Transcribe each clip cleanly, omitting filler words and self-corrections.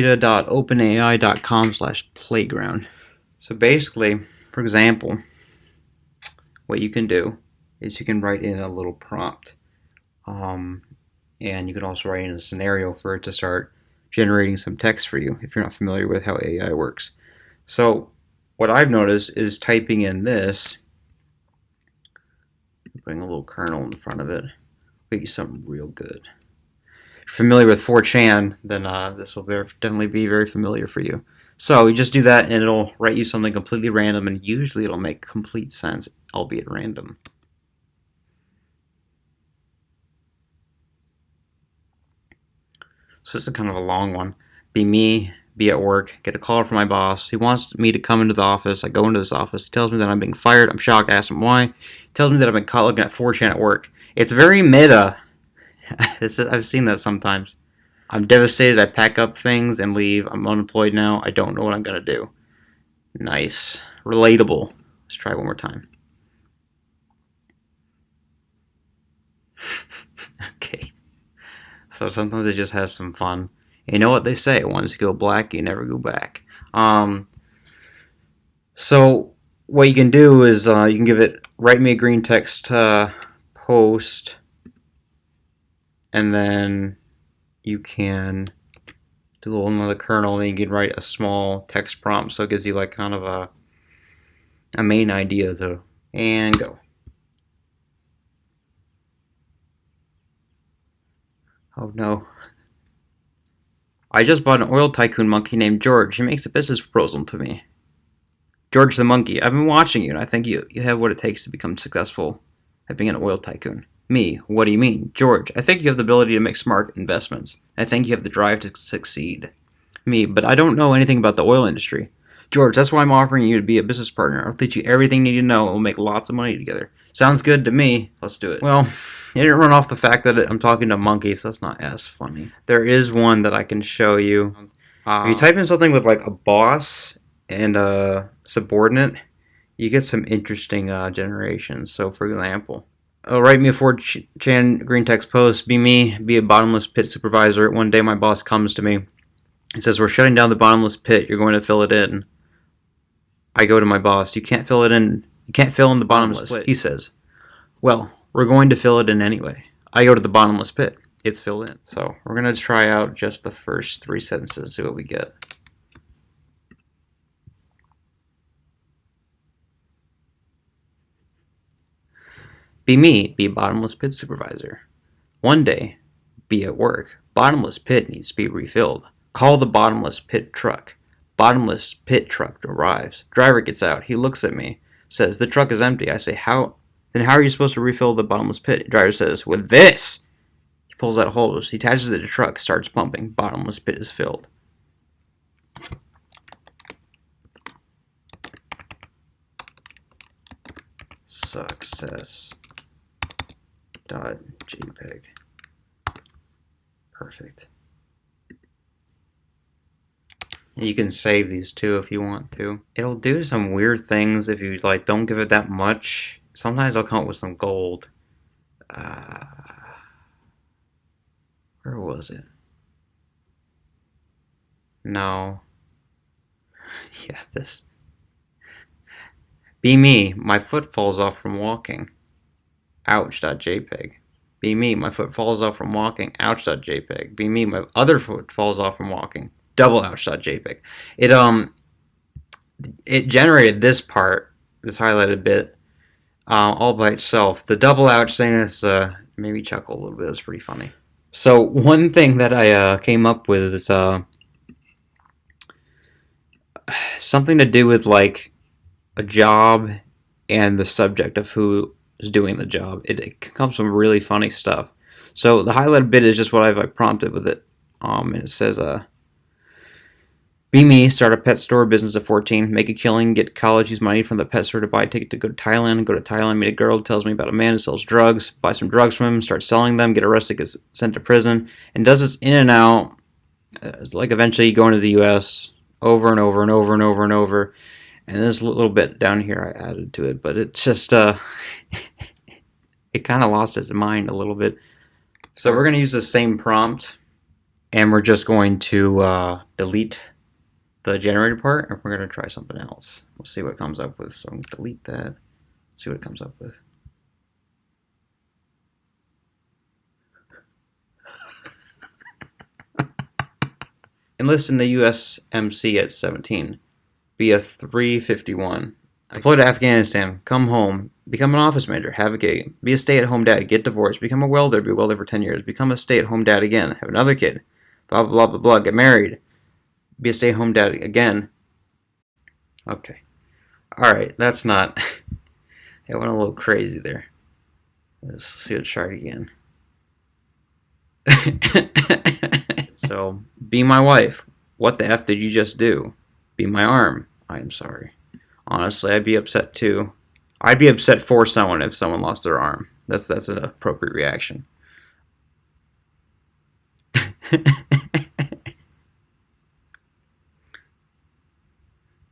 data.openai.com/playground. So basically, for example, what you can do is you can write in a little prompt. And you can also write in a scenario for it to start generating some text for you if you're not familiar with how AI works. So what I've noticed is typing in this, putting a little kernel in front of it, will get you something real good. If you're familiar with 4Chan, then this will definitely be very familiar for you. So you just do that and it'll write you something completely random, and usually it'll make complete sense, albeit random. So this is kind of a long one. Be me, be at work, get a call from my boss. He wants me to come into the office. I go into this office. He tells me that I'm being fired. I'm shocked. I ask him why. He tells me that I've been caught looking at 4chan at work. It's very meta. I've seen that sometimes. I'm devastated. I pack up things and leave. I'm unemployed now. I don't know what I'm going to do. Nice. Relatable. Let's try one more time. Okay. So sometimes it just has some fun. You know what they say, once you go black, you never go back. So what you can do is you can give it, write me a green text post, and then you can do a little another kernel, and you can write a small text prompt, so it gives you like kind of a main idea to, and go. Oh no. I just bought an oil tycoon monkey named George. He makes a business proposal to me. George the monkey, I've been watching you, and I think you have what it takes to become successful at being an oil tycoon. Me, what do you mean? George, I think you have the ability to make smart investments. I think you have the drive to succeed. Me, but I don't know anything about the oil industry. George, that's why I'm offering you to be a business partner. I'll teach you everything you need to know, and we'll make lots of money together. Sounds good to me. Let's do it. Well, you didn't run off the fact that I'm talking to monkeys, so that's not as funny. There is one that I can show you. If you type in something with like a boss and a subordinate, you get some interesting generations. So for example, write me a 4chan Greentext post. Be me, be a bottomless pit supervisor. One day my boss comes to me and says, we're shutting down the bottomless pit. You're going to fill it in. I go to my boss. You can't fill it in. You can't fill in the bottomless pit. He says, well, we're going to fill it in anyway. I go to the bottomless pit. It's filled in. So we're going to try out just the first 3 sentences, see what we get. Be me, be a bottomless pit supervisor. One day, be at work. Bottomless pit needs to be refilled. Call the bottomless pit truck. Bottomless pit truck arrives. Driver gets out. He looks at me, says, the truck is empty. I say, how? Then how are you supposed to refill the bottomless pit? Driver says, with this. He pulls out a hose. He attaches it to the truck, starts pumping. Bottomless pit is filled. Success.jpg. Perfect. You can save these too if you want to. It'll do some weird things if you like don't give it that much. Sometimes I'll come up with some gold. Where was it? No. Yeah, this. Be me, my foot falls off from walking. Ouch.jpg. Be me, my foot falls off from walking. Ouch.jpg. Be me, my other foot falls off from walking. Double ouch.jpg. It generated this part, this highlighted bit, all by itself. The double ouch thing is made me chuckle a little bit. It's pretty funny. So one thing that I came up with is something to do with like a job and the subject of who is doing the job. It comes from really funny stuff. So the highlighted bit is just what I've prompted with it. And it says, be me, start a pet store business at 14, make a killing, get college, use money from the pet store to buy a ticket to go to Thailand, meet a girl who tells me about a man who sells drugs, buy some drugs from him, start selling them, get arrested, get sent to prison, and does this in and out, like eventually going to the US over and over and over and over and over. And this little bit down here I added to it, but it's just, it kind of lost its mind a little bit. So we're going to use the same prompt, And we're just going to delete the generated part, and we're going to try something else. We'll see what it comes up with. So I'm going to delete that, see what it comes up with. Enlist in the USMC at 17. Be a 351. Deploy to Afghanistan. Come home. Become an office manager. Have a gig. Be a stay-at-home dad. Get divorced. Become a welder. Be a welder for 10 years. Become a stay-at-home dad again. Have another kid. Blah, blah, blah, blah, blah. Get married. Be a stay-at-home dad again. Okay. Alright, that's not... It went a little crazy there. Let's see it try it again. So, be my wife. What the F did you just do? Be my arm. I am sorry. Honestly, I'd be upset too. I'd be upset for someone if someone lost their arm. That's an appropriate reaction.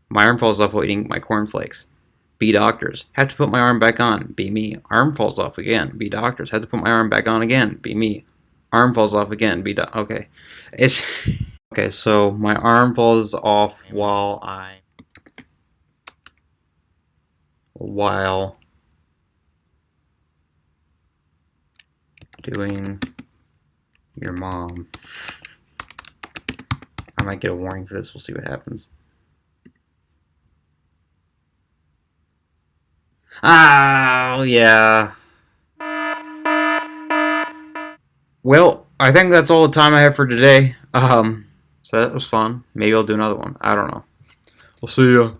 My arm falls off while eating my cornflakes. Be doctors. Have to put my arm back on. Be me. Arm falls off again. Be doctors. Have to put my arm back on again. Be me. Arm falls off again. Be okay. It's okay. So my arm falls off while doing your mom. I might get a warning for this. We'll see what happens. Oh, yeah. Well, I think that's all the time I have for today. So that was fun. Maybe I'll do another one. I don't know. We'll see ya.